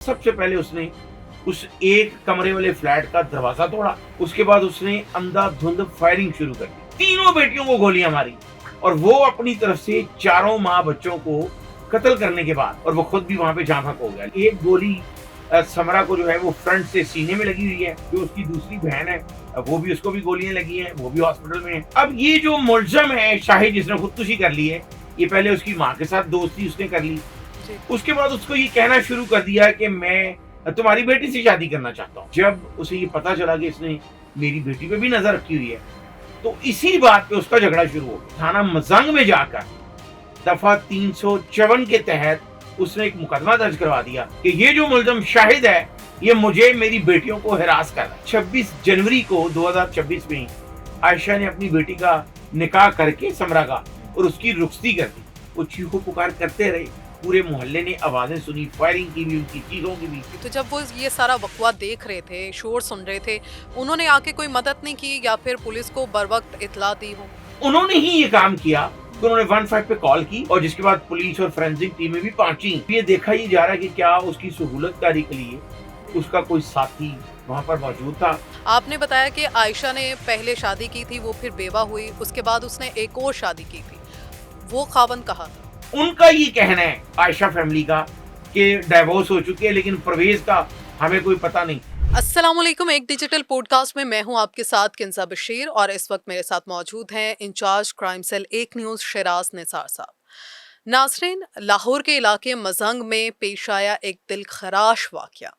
سب سے پہلے اس نے اس ایک کمرے والے فلیٹ کا دروازہ توڑا، اس کے بعد اس نے اندھا دھند فائرنگ شروع کر دی، تینوں بیٹیوں کو گولیاں ماری اور وہ اپنی طرف سے چاروں ماں بچوں کو قتل کرنے کے بعد، اور وہ خود بھی وہاں پہ جاں بحق ہو گیا۔ ایک گولی سمرا کو جو ہے وہ فرنٹ سے سینے میں لگی ہوئی ہے، جو اس کی دوسری بہن ہے وہ بھی، اس کو بھی گولیاں لگی ہیں، وہ بھی ہاسپٹل میں ہے۔ اب یہ جو ملزم ہے شاہد، جس نے خودکشی کر لی ہے، یہ پہلے اس کی ماں کے ساتھ دوستی اس نے کر لی، اس کے بعد اس کو یہ کہنا شروع کر دیا کہ میں تمہاری بیٹی سے شادی کرنا چاہتا ہوں۔ جب اسے یہ پتا چلا کہ اس نے میری بیٹی پہ بھی نظر رکھی ہوئی ہے، تو اسی بات پہ اس کا جھگڑا شروع ہو گیا۔ تھانہ مزنگ میں جا کر دفعہ 354 کے تحت اس نے ایک مقدمہ درج کروا دیا کہ یہ جو ملزم شاہد ہے یہ مجھے میری بیٹیوں کو ہراس کر رہا ہے۔ 26 جنوری کو 2026 میں عائشہ نے اپنی بیٹی کا نکاح کر کے سمرا کا اور اس کی رخصتی کر دی۔ وہ چیخو پکار کرتے رہے، پورے محلے نے آوازیں سنی، فائرنگ کی بھی، ان کی چیخوں کی بھی۔ تو جب وہ یہ سارا وقوع دیکھ رہے تھے، شور سن رہے تھے، انہوں نے آ کے کوئی مدد نہیں کی یا پھر پولیس کو بروقت اطلاع دی ہو؟ انہوں نے ہی یہ کام کیا کہ انہوں نے 15 پہ کال کی اور جس کے بعد پولیس اور فورینسک ٹیمیں بھی پہنچی۔ یہ دیکھا یہ جا رہا ہے کہ کیا اس کی سہولت کاری کے لیے اس کا کوئی ساتھی وہاں پر موجود تھا۔ آپ نے بتایا کہ عائشہ نے پہلے شادی کی تھی، وہ پھر بیوہ ہوئی، اس کے بعد اس نے ایک اور شادی کی تھی، وہ خاوند کہاں تھا؟ ان کا یہ کہنا ہے عائشہ فیملی کا کہ ڈائیورس ہو چکی ہے، لیکن پرویز کا ہمیں کوئی پتہ نہیں۔ السلام علیکم، ایک ڈیجیٹل پوڈ کاسٹ میں میں ہوں آپ کے ساتھ کنزا بشیر، اور اس وقت میرے ساتھ موجود ہیں انچارج کرائم سیل ایک نیوز شیراز نثار صاحب۔ ناظرین، لاہور کے علاقے مزنگ میں پیش آیا ایک دل خراش واقعہ۔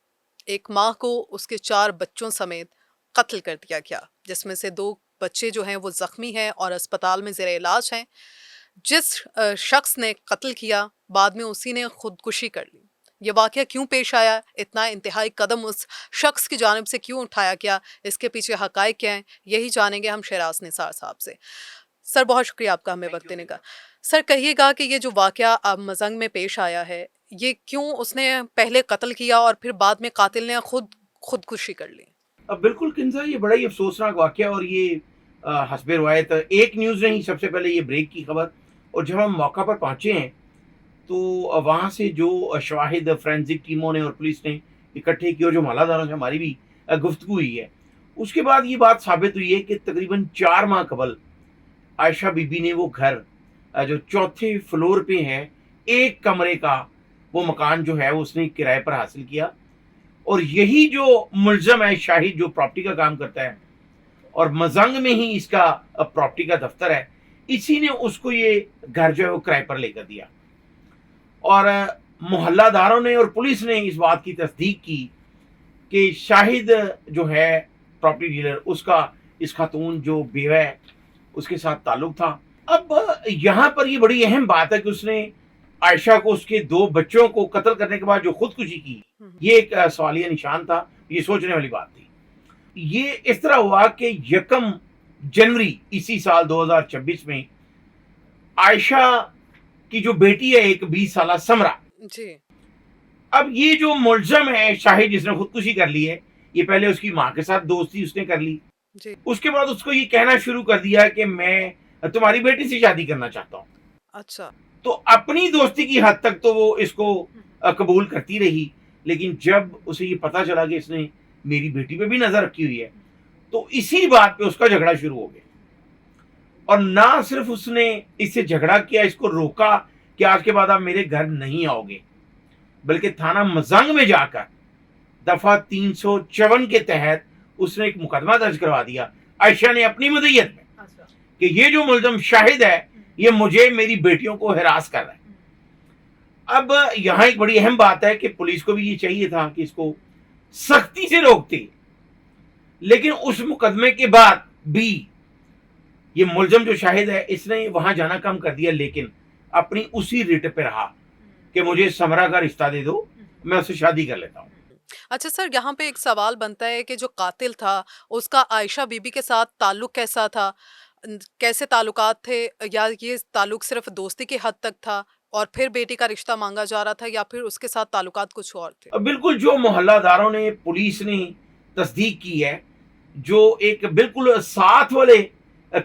ایک ماں کو اس کے 4 بچوں سمیت قتل کر دیا گیا، جس میں سے 2 بچے جو ہیں وہ زخمی ہیں اور اسپتال میں زیر علاج ہیں۔ جس شخص نے قتل کیا بعد میں اسی نے خودکشی کر لی۔ یہ واقعہ کیوں پیش آیا، اتنا انتہائی قدم اس شخص کی جانب سے کیوں اٹھایا گیا، اس کے پیچھے حقائق کیا ہیں، یہی جانیں گے ہم شیراز نثار صاحب سے۔ سر بہت شکریہ آپ کا ہمیں وقت دینے کا۔ سر کہیے گا کہ یہ جو واقعہ اب مزنگ میں پیش آیا ہے، یہ کیوں اس نے پہلے قتل کیا اور پھر بعد میں قاتل نے خودکشی کر لی؟ بالکل کنزا، یہ بڑا ہی افسوسناک واقعہ، اور یہ حسب روایت ایک نیوز نے ہی سب سے پہلے یہ بریک کی خبر، اور جب ہم موقع پر پہنچے ہیں تو وہاں سے جو شواہد فورینسک ٹیموں نے اور پولیس نے اکٹھے کی اور جو محلہ داروں سے ہماری بھی گفتگو ہوئی ہے، اس کے بعد یہ بات ثابت ہوئی ہے کہ تقریباً 4 ماہ قبل عائشہ بی بی نے وہ گھر جو 4تھے فلور پہ ہے، ایک کمرے کا وہ مکان جو ہے اس نے کرائے پر حاصل کیا، اور یہی جو ملزم ہے شاہد، جو پراپرٹی کا کام کرتا ہے اور مزنگ میں ہی اس کا پراپرٹی کا دفتر ہے، اسی نے اس کو یہ گھر جو ہے وہ کرائے پر لے کر دیا۔ اور محلہ داروں نے اور پولیس نے اس بات کی تصدیق کی کہ شاہد جو ہے پراپرٹی ڈیلر، اس کا اس خاتون جو بیوہ ہے اس کے ساتھ تعلق تھا۔ اب یہاں پر یہ بڑی اہم بات ہے کہ اس نے عائشہ کو اس کے 2 بچوں کو قتل کرنے کے بعد جو خودکشی کی، یہ ایک سوالیہ نشان تھا، یہ سوچنے والی بات تھی۔ یہ اس طرح ہوا کہ 1 جنوری اسی سال 2026 میں عائشہ کی جو بیٹی ہے ایک 20 سالہ سمرا، جی، اب یہ جو ملزم ہے شاہد، جس نے خودکشی کر لی ہے، یہ پہلے اس کی ماں کے ساتھ دوستی اس نے کر لی، جی، اس کے بعد اس کو یہ کہنا شروع کر دیا کہ میں تمہاری بیٹی سے شادی کرنا چاہتا ہوں۔ اچھا، تو اپنی دوستی کی حد تک تو وہ اس کو قبول کرتی رہی، لیکن جب اسے یہ پتا چلا کہ اس نے میری بیٹی پہ بھی نظر رکھی ہوئی ہے، تو اسی بات پہ اس کا جھگڑا شروع ہو گیا۔ اور نہ صرف اس نے اس سے جھگڑا کیا، اس کو روکا کہ آج کے بعد آپ میرے گھر نہیں آؤ گے، بلکہ تھانہ مزنگ میں جا کر دفعہ 354 کے تحت اس نے ایک مقدمہ درج کروا دیا عائشہ نے اپنی مدعیت میں کہ یہ جو ملزم شاہد ہے یہ مجھے میری بیٹیوں کو ہراس کر رہا ہے۔ اب یہاں ایک بڑی اہم بات ہے کہ پولیس کو بھی یہ چاہیے تھا کہ اس کو سختی سے روکتی، لیکن اس مقدمے کے بعد بھی یہ ملزم جو شاہد ہے اس نے وہاں جانا کم کر دیا، لیکن اپنی اسی ریٹ پہ رہا کہ مجھے سمرا کا رشتہ دے دو، میں اسے شادی کر لیتا ہوں۔ اچھا سر، یہاں پہ ایک سوال بنتا ہے کہ جو قاتل تھا اس کا عائشہ بی بی کے ساتھ تعلق کیسا تھا، کیسے تعلقات تھے، یا یہ تعلق صرف دوستی کی حد تک تھا اور پھر بیٹی کا رشتہ مانگا جا رہا تھا، یا پھر اس کے ساتھ تعلقات کچھ اور تھے؟ بالکل، جو محلہ داروں نے، پولیس نے تصدیق کی ہے، جو ایک بالکل ساتھ والے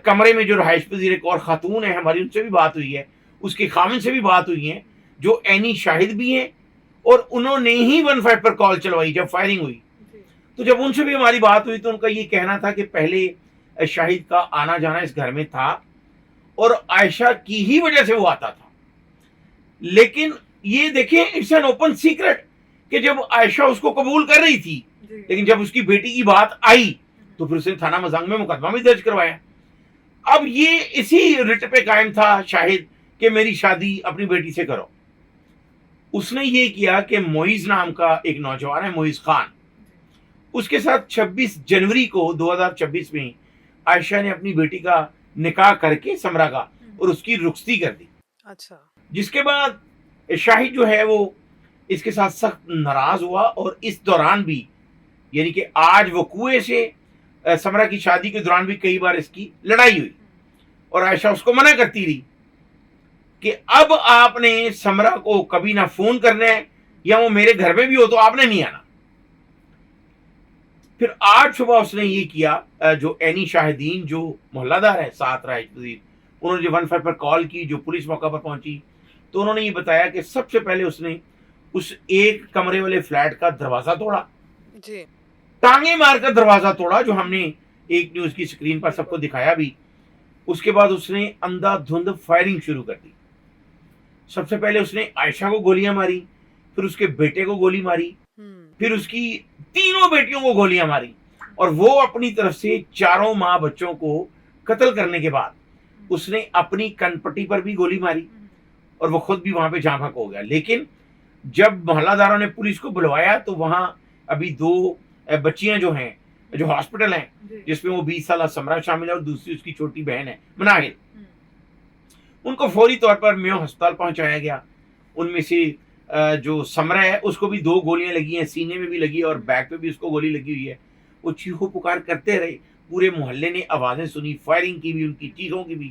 کمرے میں جو رہائش پذیر ایک اور خاتون ہے، ہماری ان سے بھی بات ہوئی ہے، اس کے خامن سے بھی بات ہوئی ہے، جو عینی شاہد بھی ہیں اور انہوں نے ہی 15 پر کال چلوائی جب فائرنگ ہوئی. تو جب ان سے بھی ہماری بات ہوئی تو ان کا یہ کہنا تھا کہ پہلے شاہد کا آنا جانا اس گھر میں تھا اور عائشہ کی ہی وجہ سے وہ آتا تھا. لیکن یہ دیکھیں اٹس این اوپن سیکرٹ کہ جب عائشہ اس کو قبول کر رہی تھی لیکن جب اس کی بیٹی کی بات آئی تو پھر اس نے تھانہ مزنگ میں مقدمہ بھی درج کروایا. اب یہ اسی رٹ پہ قائم تھا شاہد کہ میری شادی اپنی بیٹی سے کرو. اس نے یہ کیا کہ معیز نام کا ایک نوجوان ہے معیز خان, اس کے ساتھ 26 جنوری کو 2026 میں عائشہ نے اپنی بیٹی کا نکاح کر کے سمرا کا اور اس کی رخصتی کر دی. اچھا. جس کے بعد شاہد جو ہے وہ اس کے ساتھ سخت ناراض ہوا اور اس دوران بھی یعنی کہ آج وقوعے سے سمرا کی شادی کے دوران بھی کئی بار اس کی لڑائی ہوئی اور عائشہ اس کو منع کرتی رہی کہ اب آپ نے سمرا کو کبھی نہ فون کرنا ہے یا وہ میرے گھر میں بھی ہو تو آپ نے نہیں آنا. پھر آج صبح اس نے یہ کیا, جو اینی شاہدین جو محلہ دار ہے ساتھ رائج پذیر, انہوں نے جو 15 پر کال کی, جو پولیس موقع پر پہنچی تو انہوں نے یہ بتایا کہ سب سے پہلے اس نے اس ایک کمرے والے فلیٹ کا دروازہ توڑا, جی ٹانگیں مار کر دروازہ توڑا, جو ہم نے ایک نیوز کی سکرین پر سب کو دکھایا بھی. اس کے بعد اس نے اندھا دھند فائرنگ شروع کر دی. سب سے پہلے اس نے عائشہ کو گولیاں ماری, پھر اس کے بیٹے کو گولی ماری, پھر اس کی تینوں بیٹیوں کو گولیاں ماری اور وہ اپنی طرف سے 4 ماں بچوں کو قتل کرنے کے بعد اس نے اپنی کن پٹی پر بھی گولی ماری اور وہ خود بھی وہاں پہ جاں بحق ہو گیا. لیکن جب محلہ داروں نے پولیس کو بلوایا تو وہاں ابھی 2 بچیاں جو ہیں جو ہاسپٹل ہیں, جس میں وہ 20 سالہ سمرا شامل ہے اور دوسری اس کی چھوٹی بہن ہے مناہل, ان کو فوری طور پر میو ہسپتال پہنچایا گیا. ان میں سے جو سمرا ہے اس کو بھی 2 گولیاں لگی ہیں, سینے میں بھی لگی ہے اور بیک پہ بھی اس کو گولی لگی ہوئی ہے. وہ چیخو پکار کرتے رہے, پورے محلے نے آوازیں سنی, فائرنگ کی بھی, ان کی چیخوں کی بھی.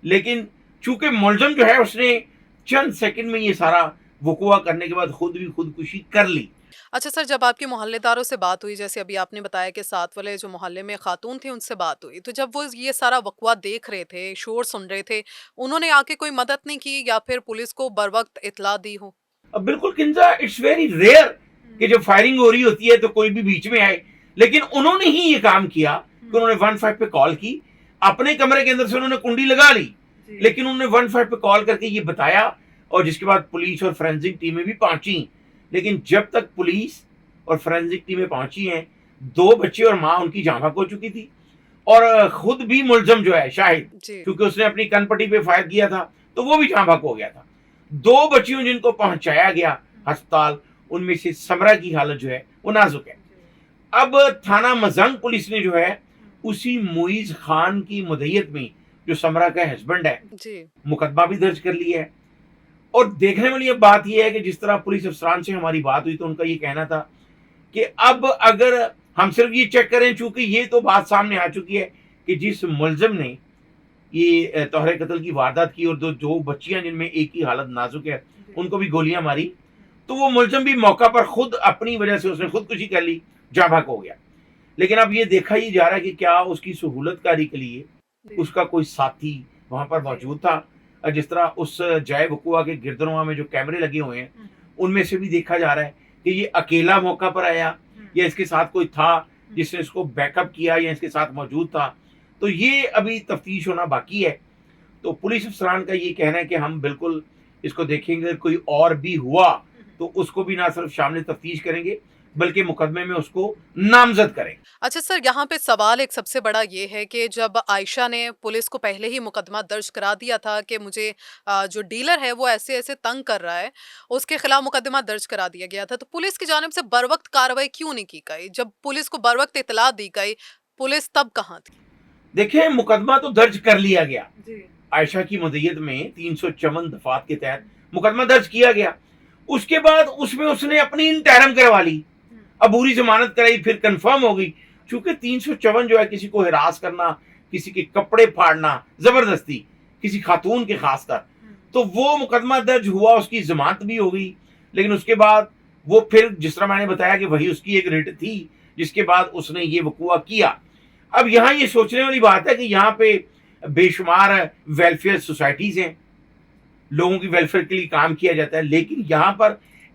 لیکن چونکہ ملزم جو ہے اس نے چند سیکنڈ میں یہ سارا وقوع کرنے کے بعد خود بھی خودکشی کر لی. اچھا سر, جب آپ کے محلے داروں سے بات ہوئی, جیسے ابھی آپ نے بتایا کہ ساتھ والے جو محلے میں خاتون تھی ان سے بات ہوئی, تو جب وہ یہ سارا وقوع دیکھ رہے تھے, شور سن رہے تھے, انہوں نے آ کے کوئی مدد نہیں کی یا پھر پولیس کو بر وقت اطلاع دی ہو؟ اب بالکل کنزا, اٹس ویری ریئر کہ جب فائرنگ ہو رہی ہوتی ہے تو کوئی بھی بیچ میں آئے. لیکن انہوں نے ہی یہ کام کیا کہ انہوں نے 15 پہ کال کی, اپنے کمرے کے اندر سے انہوں نے کنڈی لگا لی, لیکن انہوں نے 15 پہ کال کر کے یہ بتایا اور جس کے بعد پولیس اور فورینسک ٹیمیں بھی پہنچی. لیکن جب تک پولیس اور فورینسک ٹیمیں پہنچی ہیں 2 بچے اور ماں ان کی جاں بحق ہو چکی تھی اور خود بھی ملزم جو ہے شاہد, کیونکہ اس نے اپنی کن پٹی پہ فائر کیا تھا تو وہ بھی جاں بحق ہو گیا تھا. 2 بچیوں جن کو پہنچایا گیا ہسپتال, ان میں سے سمرا کی حالت جو ہے وہ نازک ہے. اب تھانہ مزنگ پولیس نے جو ہے اسی معیز خان کی مدعیت میں جو سمرا کا ہسبینڈ ہے مقدمہ بھی درج کر لیا ہے. اور دیکھنے والی اب بات یہ ہے کہ جس طرح پولیس افسران سے ہماری بات ہوئی تو ان کا یہ کہنا تھا کہ اب اگر ہم صرف یہ چیک کریں, چونکہ یہ تو بات سامنے آ چکی ہے کہ جس ملزم نے یہ طہر قتل کی واردات کی اور 2 بچیاں جن میں ایک کی حالت نازک ہے ان کو بھی گولیاں ماری, تو وہ ملزم بھی موقع پر خود اپنی وجہ سے اس نے خودکشی کر لی, جاں بحق ہو گیا. لیکن اب یہ دیکھا ہی جا رہا ہے کہ کیا اس کی سہولت کاری کے لیے اس کا کوئی ساتھی وہاں پر موجود تھا. جس طرح اس جائے وقوع کے گردنواں میں جو کیمرے لگے ہوئے ہیں ان میں سے بھی دیکھا جا رہا ہے کہ یہ اکیلا موقع پر آیا یا اس کے ساتھ کوئی تھا جس نے اس کو بیک اپ کیا یا اس کے ساتھ موجود تھا. تو یہ ابھی تفتیش ہونا باقی ہے. تو پولیس افسران کا یہ کہنا ہے کہ ہم بالکل اس کو دیکھیں گے, کوئی اور بھی ہوا تو اس کو بھی نہ صرف شامل تفتیش کریں گے بلکہ مقدمے میں اس کو نامزد کریں. اچھا سر, یہاں پہ سوال ایک سب سے بڑا یہ ہے کہ جب عائشہ نے پولیس کو پہلے ہی مقدمہ درج کرا دیا تھا کہ مجھے جو ڈیلر ہے وہ ایسے ایسے تنگ کر رہا ہے, اس کے خلاف مقدمہ درج کرا دیا گیا تھا, تو پولیس کی جانب سے بر وقت کارروائی کیوں نہیں کی گئی؟ جب پولیس کو بر وقت اطلاع دی گئی, پولیس تب کہاں تھی؟ دیکھیں, مقدمہ تو درج کر لیا گیا, عائشہ کی مدعیت میں 354 دفعات کے تحت مقدمہ درج کیا گیا. اس کے بعد اس میں اس نے اپنی انٹرم کروا لی, عبوری ضمانت کرائی, پھر کنفرم ہو گئی. چونکہ 354 جو ہے کسی کو ہراس کرنا, کسی کے کپڑے پھاڑنا زبردستی, کسی خاتون کے خاص کر, تو وہ مقدمہ درج ہوا, اس کی ضمانت بھی ہو گئی. لیکن اس کے بعد وہ پھر جس طرح میں نے بتایا کہ وہی اس کی ایک رٹ تھی جس کے بعد اس نے یہ وقوع کیا. اب یہاں یہ سوچنے والی بات ہے کہ یہاں پہ بے شمار ویلفیئر سوسائٹیز ہیں, لوگوں کی ویلفیئر کے لیے کام کیا جاتا ہے, لیکن یہاں پر